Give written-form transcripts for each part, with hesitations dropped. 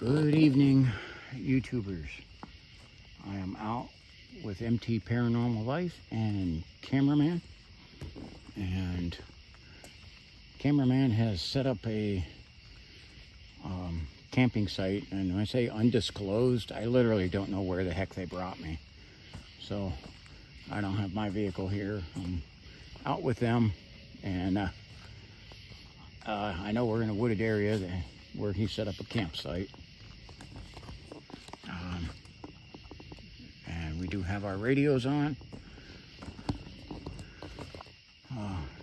Good evening, YouTubers. I am out with MT Paranormal Life and Cameraman. And Cameraman has set up a camping site. And when I say undisclosed, I literally don't know where the heck they brought me. So I don't have my vehicle here. I'm out with them. And I know we're in a wooded area where he set up a campsite. And we do have our radios on.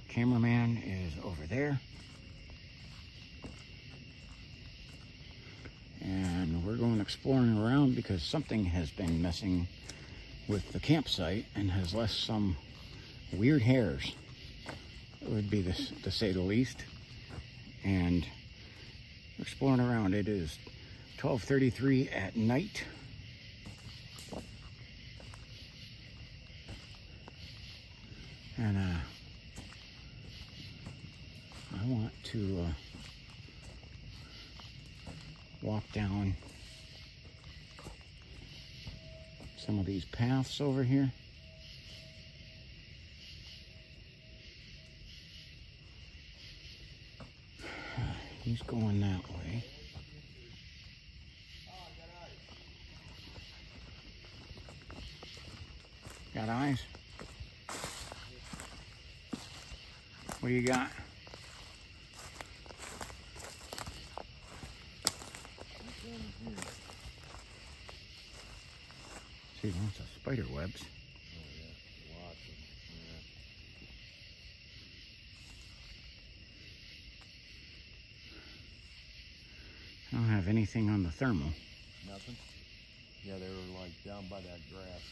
Cameraman is over there. And we're going exploring around because something has been messing with the campsite and has left some weird hairs. It would be this, to say the least. And exploring around. It is 12:33 at night. And I want to walk down some of these paths over here. He's going that way. Got eyes? What do you got? See, lots of spider webs. Oh yeah, lots of them. I don't have anything on the thermal. Nothing? Yeah, they were like down by that grass.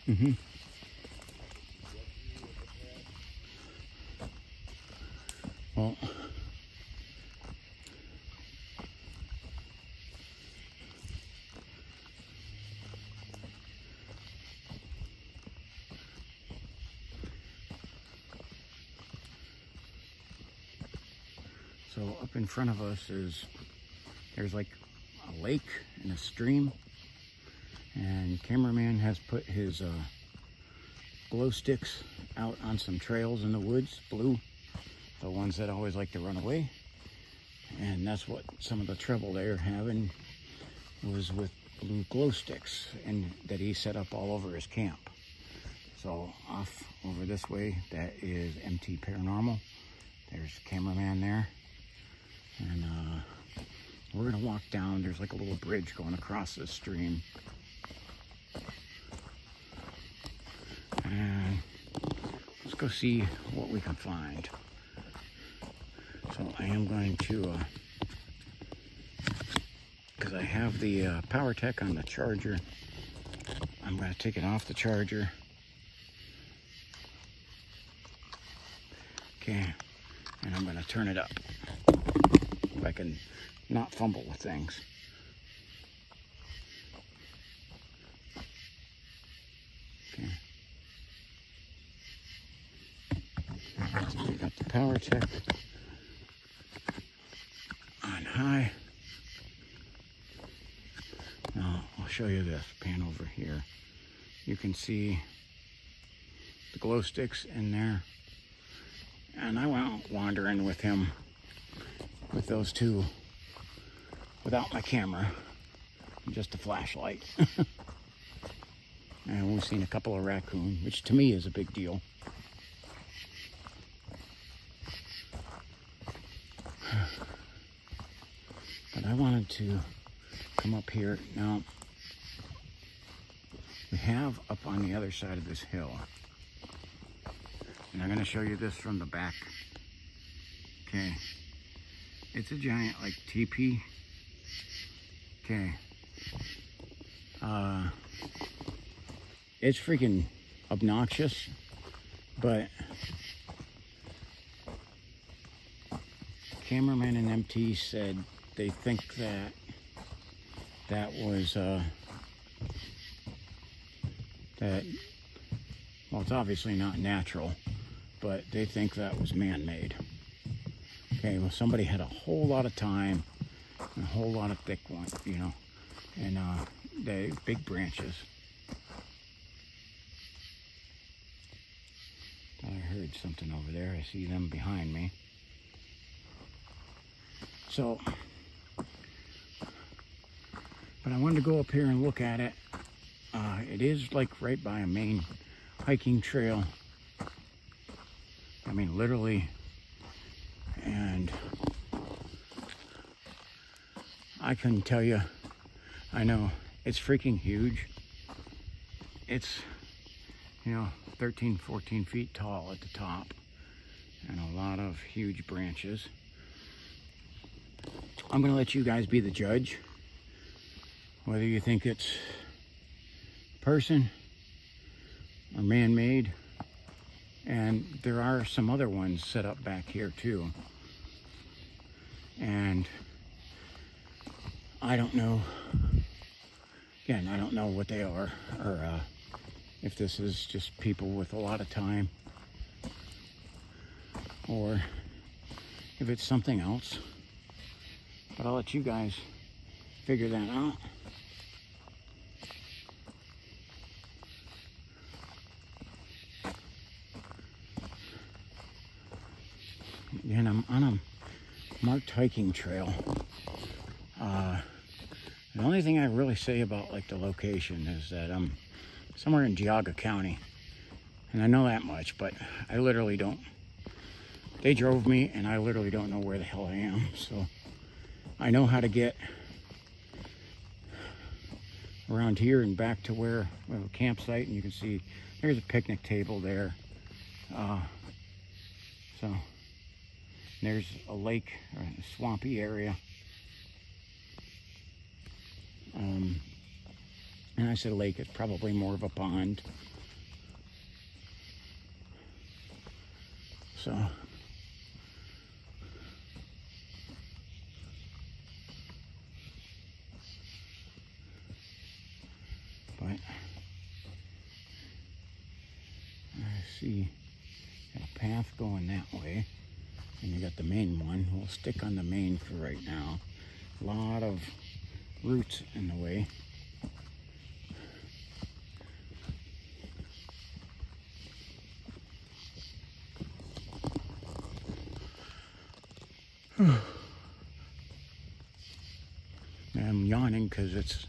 Mm-hmm. Well, so up in front of us there's like a lake and a stream, and Cameraman has put his glow sticks out on some trails in the woods, blue, the ones that always like to run away. And that's what some of the trouble they're having was with blue glow sticks, and that he set up all over his camp. So off over this way, that is MT Paranormal. There's Cameraman there. And we're gonna walk down. There's like a little bridge going across this stream. And let's go see what we can find. So I am going to, because I have the Power Tech on the charger, I'm going to take it off the charger. Okay, and I'm going to turn it up if I can not fumble with things. Okay. So we got the Power Tech on high. Now I'll show you this. Pan over here. You can see the glow sticks in there. And I went wandering with him with those two without my camera, just a flashlight. And we've seen a couple of raccoons, which to me is a big deal. But I wanted to come up here. Now, we have up on the other side of this hill, and I'm going to show you this from the back. Okay. It's a giant, like, teepee. Okay. It's freaking obnoxious, but cameraman and MT said they think that that was, well, it's obviously not natural, but they think that was man-made. Okay, well, somebody had a whole lot of time and a whole lot of thick ones, you know, and the big branches. I heard something over there. I see them behind me. So, but I wanted to go up here and look at it. It is like right by a main hiking trail. I mean, literally. And I couldn't tell you. I know it's freaking huge. It's, you know, 13, 14 feet tall at the top, and a lot of huge branches. I'm gonna let you guys be the judge, whether you think it's person or man-made. And there are some other ones set up back here too. And I don't know, again, I don't know what they are, or if this is just people with a lot of time, or if it's something else. But I'll let you guys figure that out. And I'm on a marked hiking trail. The only thing I really say about like the location is that I'm somewhere in Geauga County, and I know that much, but I literally don't. They drove me, and I literally don't know where the hell I am. So I know how to get around here and back to where we have a campsite, and you can see there's a picnic table there. So there's a lake or a swampy area. And I said lake, it's probably more of a pond. So but I see a path going that way, and you got the main one. We'll stick on the main for right now. A lot of roots in the way. I'm yawning because it's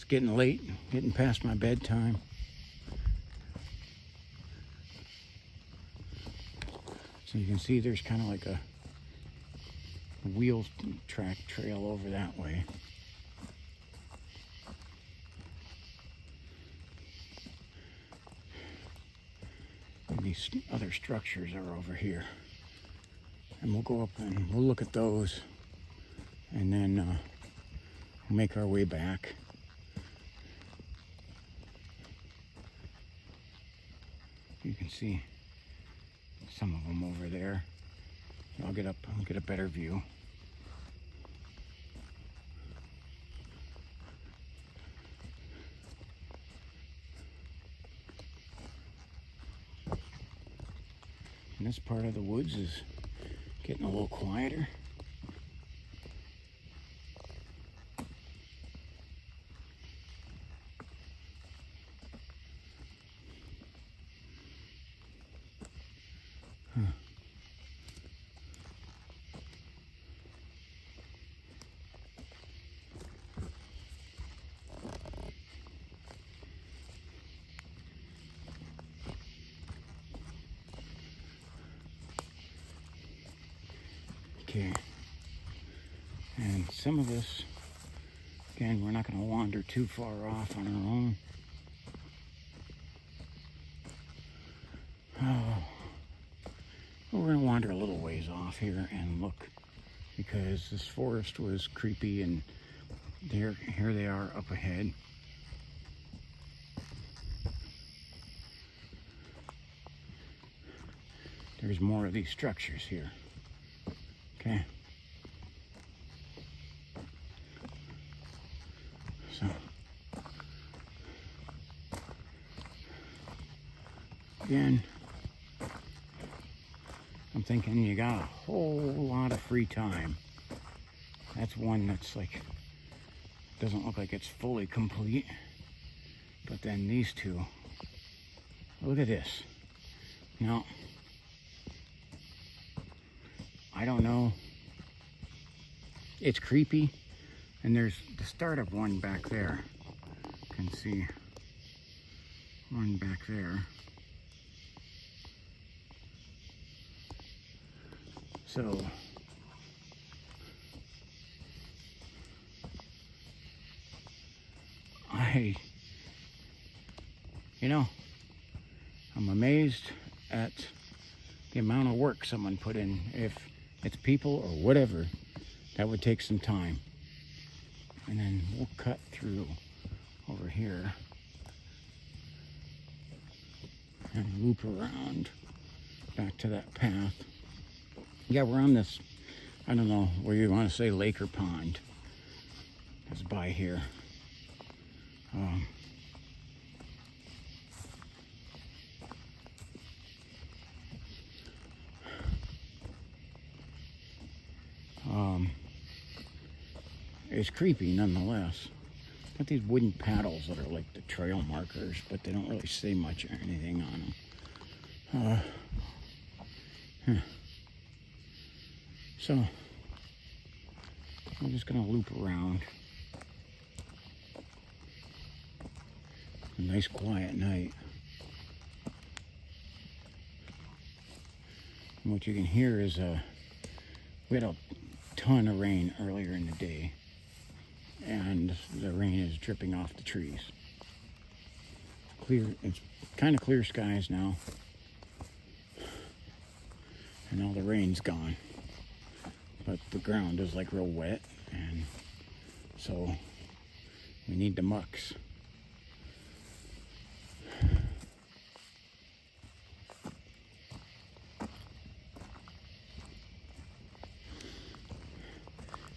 getting late, getting past my bedtime. So you can see there's kind of like a wheel track trail over that way. And these other structures are over here. And we'll go up and we'll look at those, and then we'll make our way back. You can see some of them over there. I'll get up and get a better view. And this part of the woods is getting a little quieter. Okay, and some of this, again, we're not going to wander too far off on our own. We're going to wander a little ways off here and look, because this forest was creepy, and here they are up ahead. There's more of these structures here. Okay. So again, I'm thinking you got a whole lot of free time. That's one that's like, doesn't look like it's fully complete. But then these two, look at this. Now, I don't know. It's creepy. And there's the start of one back there. You can see one back there. So, I'm amazed at the amount of work someone put in. If it's people or whatever, that would take some time. And then we'll cut through over here and loop around back to that path. Yeah, we're on this, I don't know where you want to say lake or pond. It's by here. It's creepy nonetheless. Got these wooden paddles that are like the trail markers, but they don't really say much or anything on them. So, I'm just gonna loop around. A nice quiet night. And what you can hear is we had a ton of rain earlier in the day, and the rain is dripping off the trees. Clear, it's kind of clear skies now, and all the rain's gone, but the ground is like real wet, and so we need the mucks.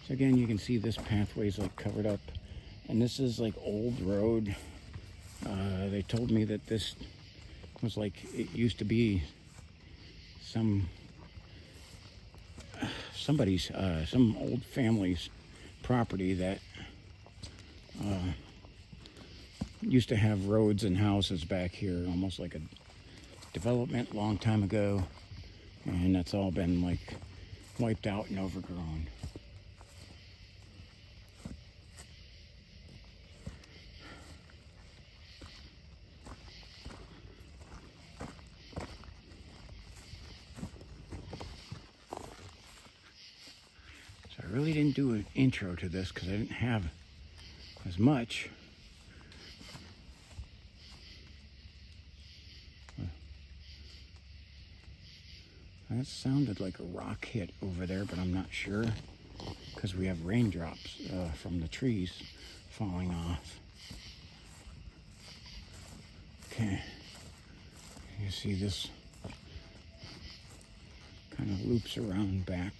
So again, you can see this pathway's like covered up, and this is like old road. They told me that this was like, it used to be some old family's property that used to have roads and houses back here, almost like a development a long time ago, and that's all been like wiped out and overgrown. I really didn't do an intro to this because I didn't have as much. That sounded like a rock hit over there, but I'm not sure because we have raindrops from the trees falling off. Okay, you see this kind of loops around back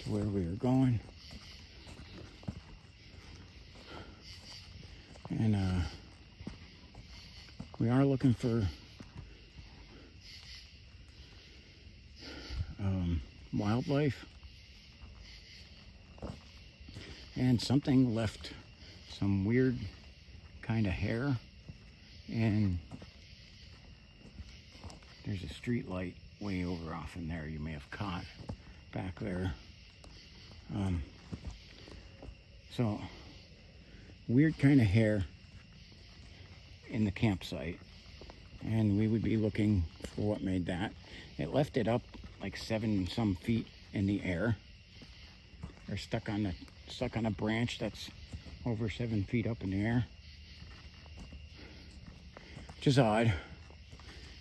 to where we were going. And we are looking for wildlife, and something left some weird kind of hair, and there's a street light way over off in there you may have caught back there. So weird kind of hair in the campsite, and we would be looking for what made that. It left it up like 7-some feet in the air, or stuck on a branch that's over 7 feet up in the air, which is odd.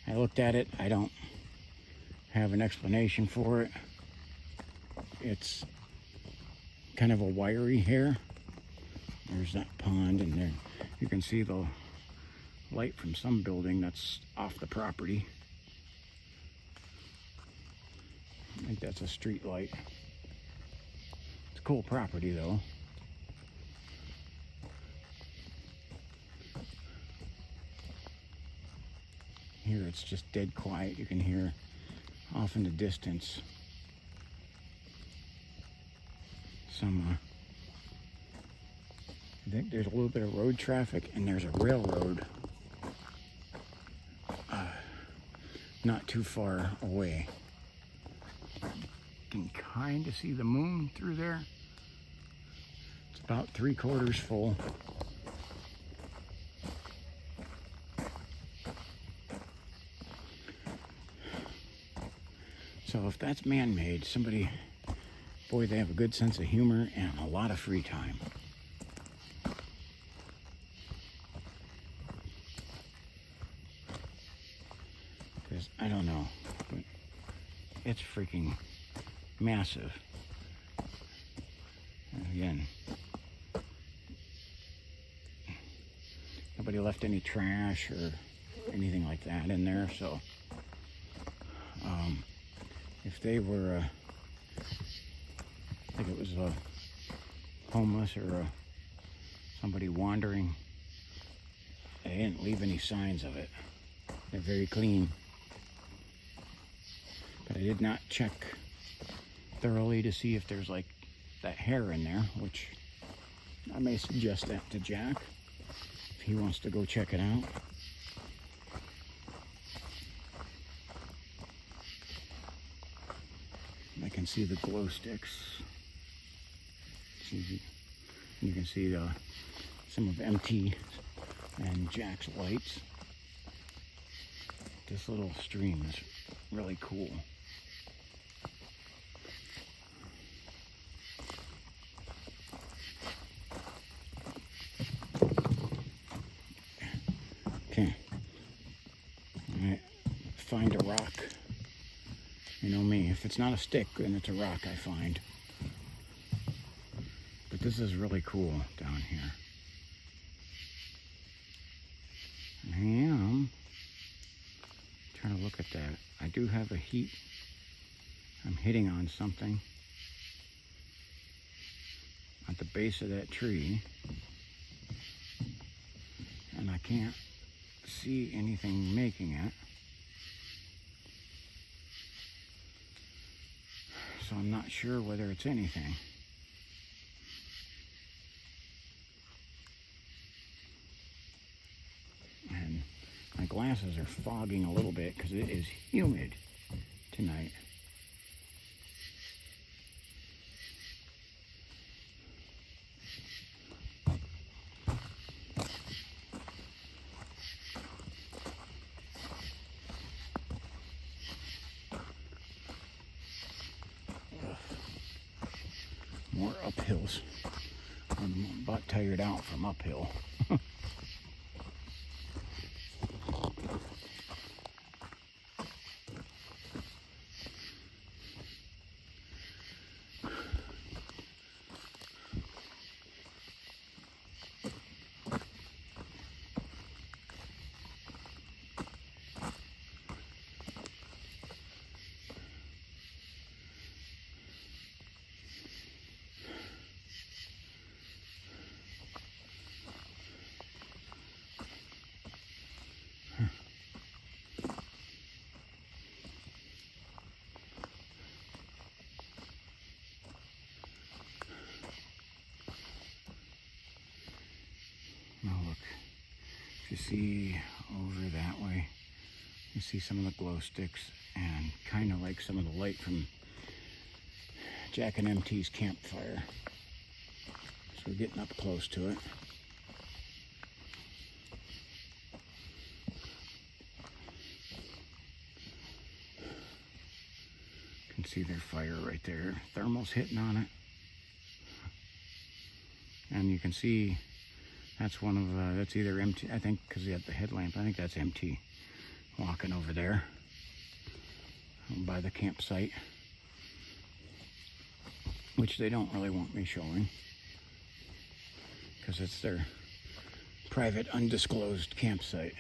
I looked at it. I don't have an explanation for it. It's kind of a wiry hair. There's that pond, and there you can see the light from some building that's off the property. I think that's a street light. It's a cool property though. Here it's just dead quiet. You can hear off in the distance some I think there's a little bit of road traffic, and there's a railroad not too far away. You can kind of see the moon through there. It's about 3/4 full. So if that's man-made, somebody, boy, they have a good sense of humor and a lot of free time. Because I don't know, but it's freaking massive. And again, nobody left any trash or anything like that in there, so if they were, I think it was homeless or somebody wandering, they didn't leave any signs of it. They're very clean. But I did not check thoroughly to see if there's like that hair in there, which I may suggest that to Jack if he wants to go check it out. I can see the glow sticks. You can see some of MT and Jack's lights. This little stream is really cool. Okay. Alright. Find a rock. You know me, if it's not a stick, then it's a rock I find. But this is really cool down here. I am trying to look at that. I do have a heat. I'm hitting on something at the base of that tree. And I can't see anything making it. So I'm not sure whether it's anything. And my glasses are fogging a little bit because it is humid tonight. More uphills. I'm about tired out from uphill. Now look, if you see over that way, you see some of the glow sticks and kind of like some of the light from Jack and MT's campfire. So we're getting up close to it. You can see their fire right there. Thermal's hitting on it. And you can see that's one of, that's either MT, I think, because he had the headlamp. I think that's MT walking over there by the campsite, which they don't really want me showing because it's their private, undisclosed campsite.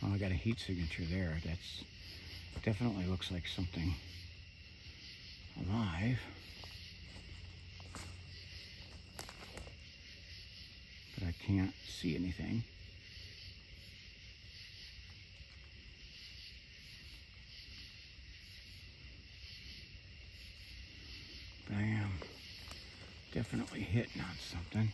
Oh, I got a heat signature there. That's definitely looks like something alive. But I can't see anything. But I am definitely hitting on something.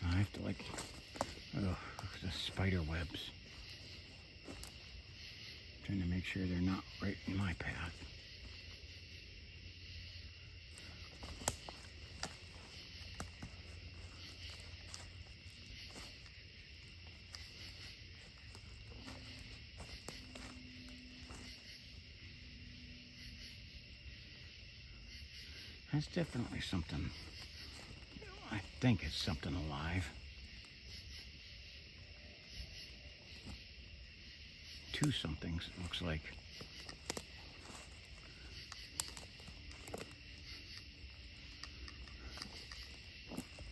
I have to like, oh, look at the spider webs. Trying to make sure they're not right in my path. That's definitely something. I think it's something alive. Two somethings, it looks like.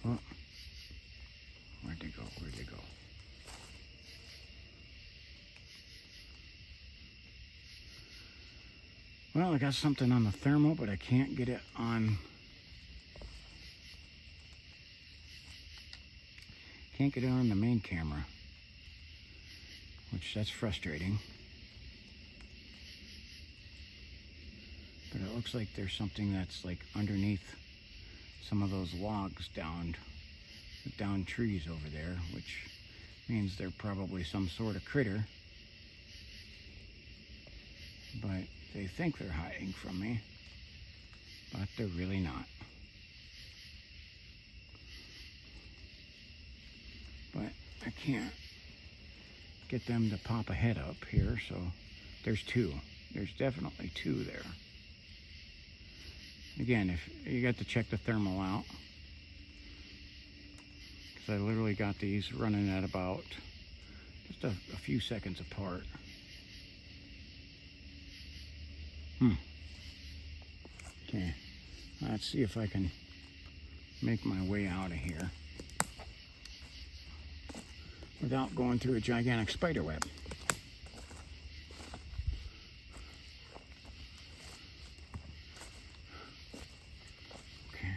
Oh, where'd they go? Where'd they go? Well, I got something on the thermal, but I can't get it on. Can't get it on the main camera, which that's frustrating. But it looks like there's something that's like underneath some of those logs down trees over there, which means they're probably some sort of critter. But they think they're hiding from me, but they're really not. But I can't get them to pop a head up here, so there's two. There's definitely two there. Again, if you got to check the thermal out, because I literally got these running at about just a few seconds apart. Okay, let's see if I can make my way out of here without going through a gigantic spider web. Okay.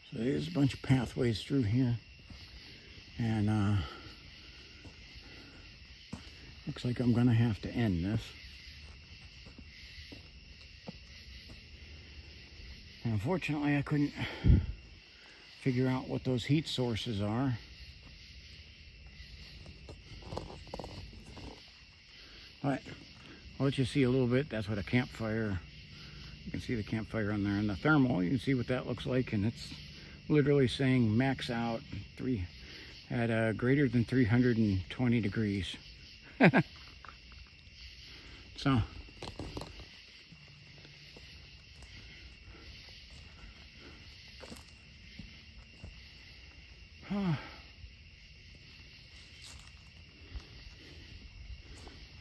So there's a bunch of pathways through here, and looks like I'm gonna have to end this. And unfortunately, I couldn't figure out what those heat sources are. But I'll let you see a little bit. That's what a campfire, you can see the campfire on there. And the thermal, you can see what that looks like, and it's literally saying max out at greater than 320 degrees. So I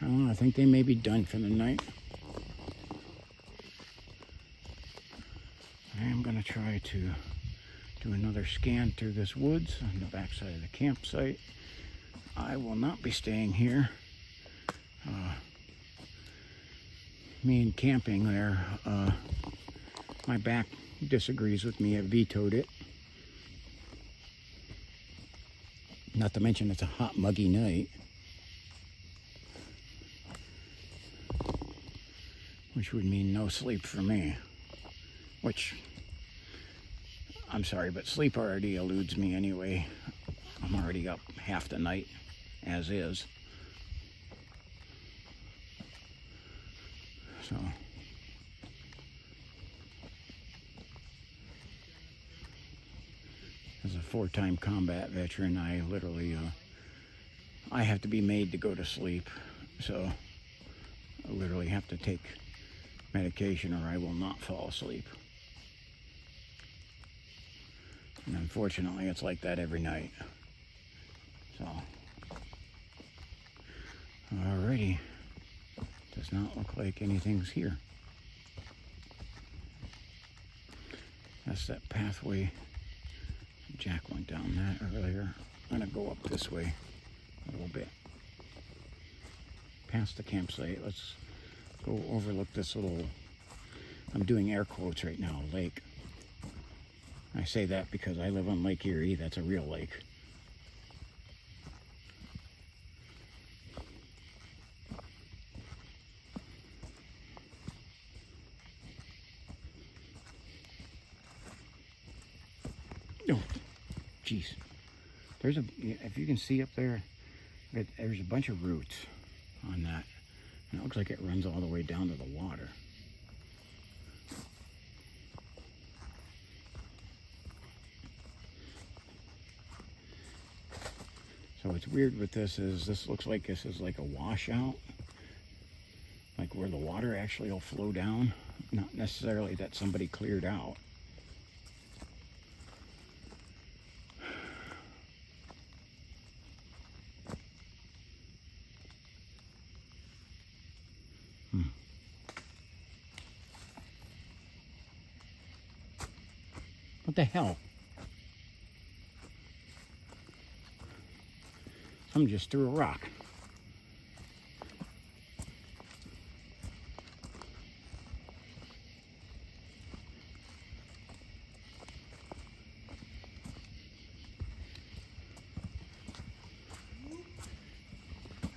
don't know, I think they may be done for the night. I am going to try to do another scan through this woods on the backside of the campsite. I will not be staying here. Me and camping there, my back disagrees with me. I vetoed it. Not to mention it's a hot, muggy night, which would mean no sleep for me, which, I'm sorry, but sleep already eludes me anyway. I'm already up half the night as is. So as a 4-time combat veteran, I literally I have to be made to go to sleep. So I literally have to take medication or I will not fall asleep. And unfortunately, it's like that every night. So, alrighty. Does not look like anything's here. That's that pathway. Jack went down that earlier. I'm gonna go up this way a little bit. Past the campsite. Let's go overlook this little, I'm doing air quotes right now, lake. I say that because I live on Lake Erie. That's a real lake. Oh, jeez. There's if you can see up there, there's a bunch of roots on that. And it looks like it runs all the way down to the water. So what's weird with this is this looks like this is like a washout. Like where the water actually will flow down. Not necessarily that somebody cleared out. What the hell? Someone just threw a rock.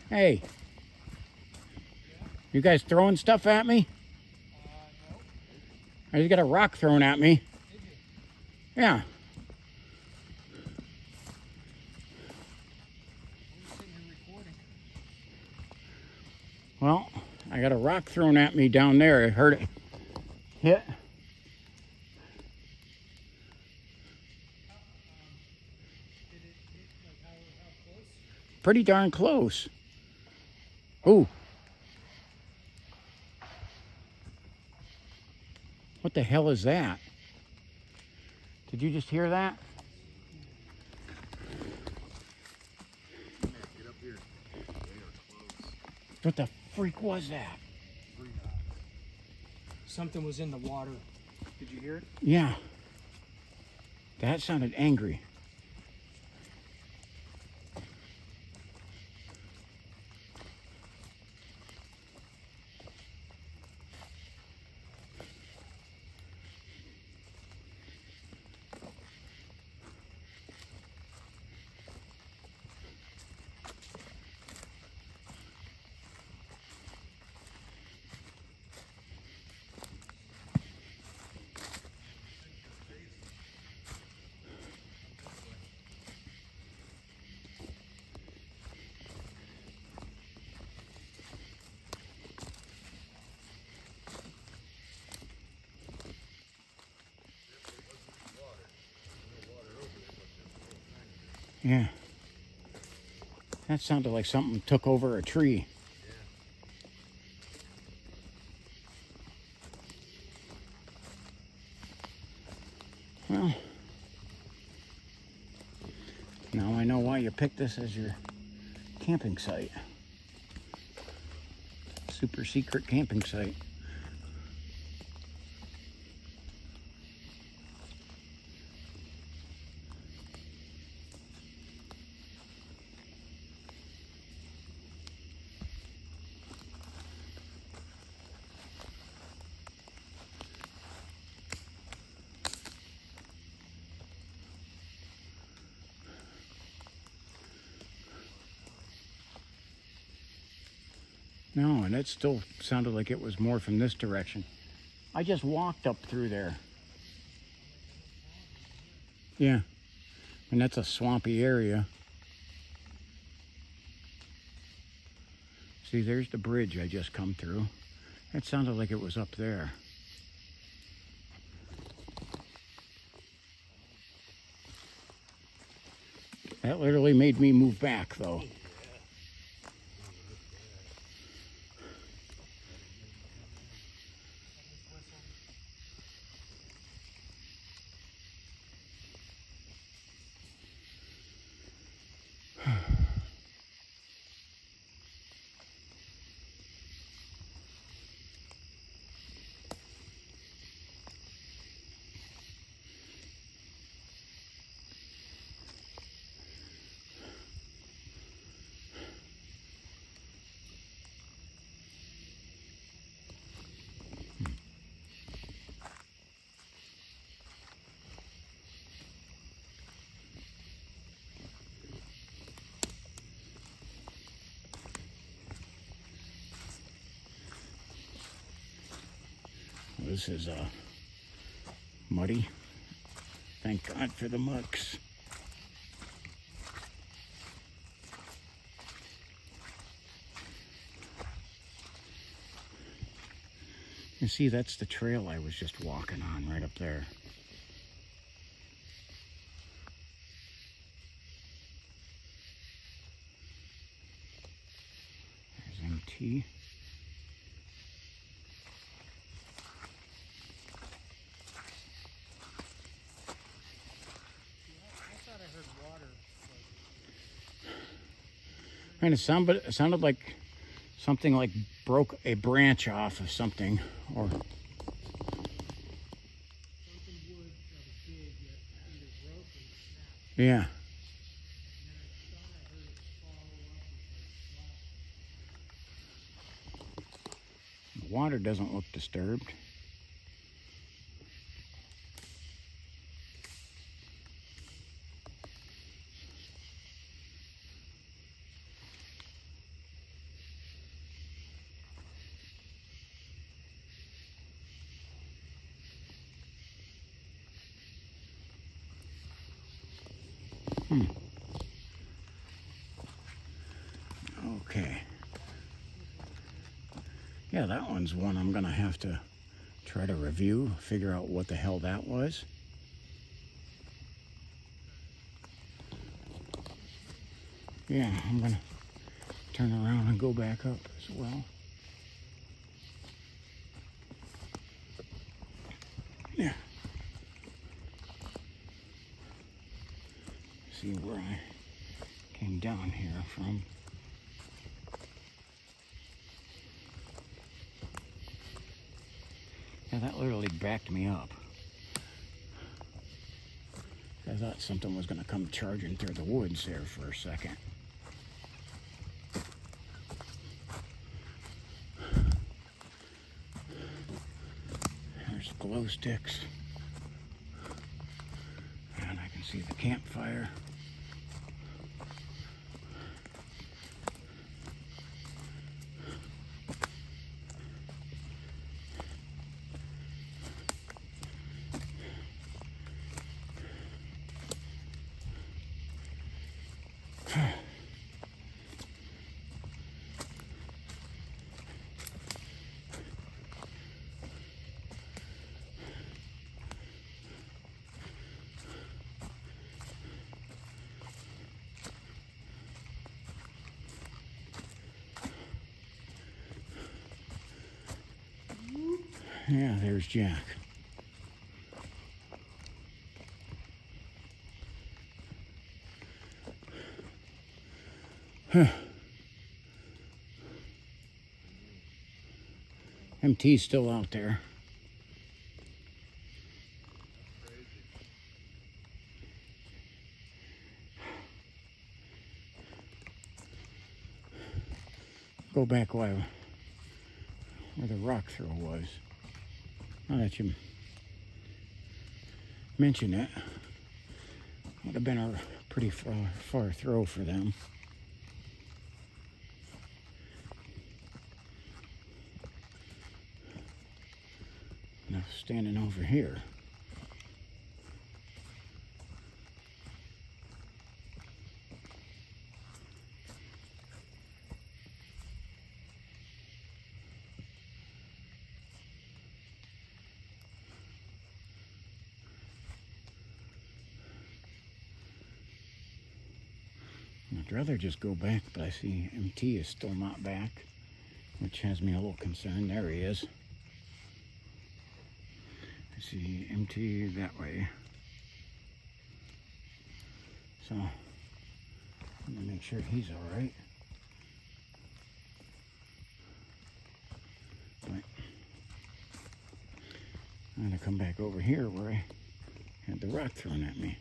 Hey, you guys throwing stuff at me? No. I just got a rock thrown at me. Did you? Yeah. We were sitting here recording. Well, I got a rock thrown at me down there. I heard it hit. Did it hit, like how close? Pretty darn close. Ooh. What the hell is that? Did you just hear that? Get up here. They are close. What the freak was that? Something was in the water. Did you hear it? Yeah. That sounded angry. Yeah. That sounded like something took over a tree. Well, now I know why you picked this as your camping site. Super secret camping site. No, and it still sounded like it was more from this direction. I just walked up through there. Yeah, and that's a swampy area. See, there's the bridge I just come through. It sounded like it was up there. That literally made me move back, though. this is muddy. Thank God for the mucks. You see, that's the trail I was just walking on right up there. There's MT. I thought I heard water. And it sounded like something like broke a branch off of something, or Something wood that was big that either broke or snapped. yeah. And then I thought I heard it fall up and The water doesn't look disturbed. Okay. Yeah, that one's one I'm gonna have to try to review, figure out what the hell that was. Yeah, I'm gonna turn around and go back up as well. Yeah. See where I came down here from. Yeah, that literally backed me up. I thought something was going to come charging through the woods there for a second. There's the glow sticks. And I can see the campfire. Yeah, there's Jack. MT's still out there. Go back where the rock throw was. Now that you mention it, would have been a pretty far throw for them. Now standing over here. I'd rather just go back, but I see MT is still not back, which has me a little concerned. There he is. I see MT that way. So, I'm gonna make sure he's all right. But I'm gonna come back over here where I had the rock thrown at me.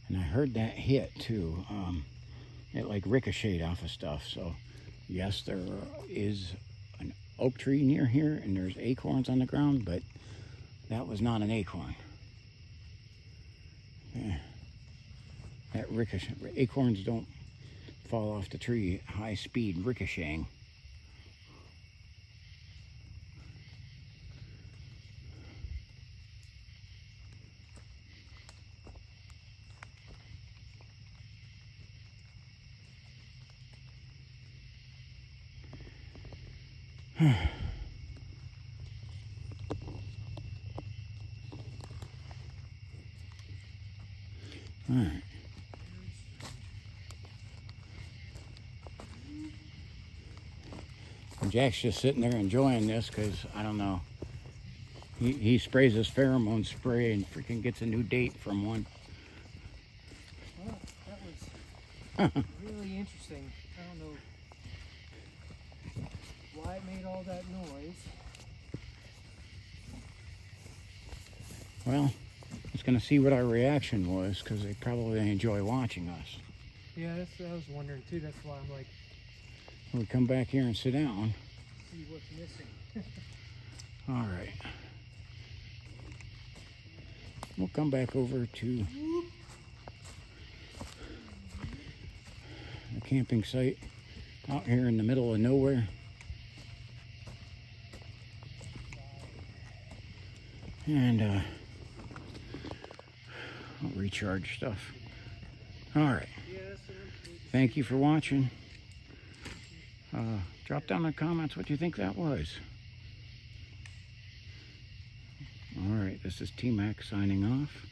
And I heard that hit too. It like ricocheted off of stuff. So yes, there is an oak tree near here and there's acorns on the ground, but that was not an acorn. Yeah. That ricochet, acorns don't fall off the tree at high speed ricocheting. All right. And Jack's just sitting there enjoying this because, I don't know, he sprays his pheromone spray and freaking gets a new date from one. Well, that was really interesting. I don't know why it made all that noise. Well, I was going to see what our reaction was because they probably enjoy watching us. Yeah, that's what I was wondering too. That's why I'm like, We come back here and sit down. see what's missing. All right. We'll come back over to the camping site out here in the middle of nowhere. And I'll recharge stuff. All right. Thank you for watching. Drop down in the comments what you think that was. All right, this is T-Mac signing off.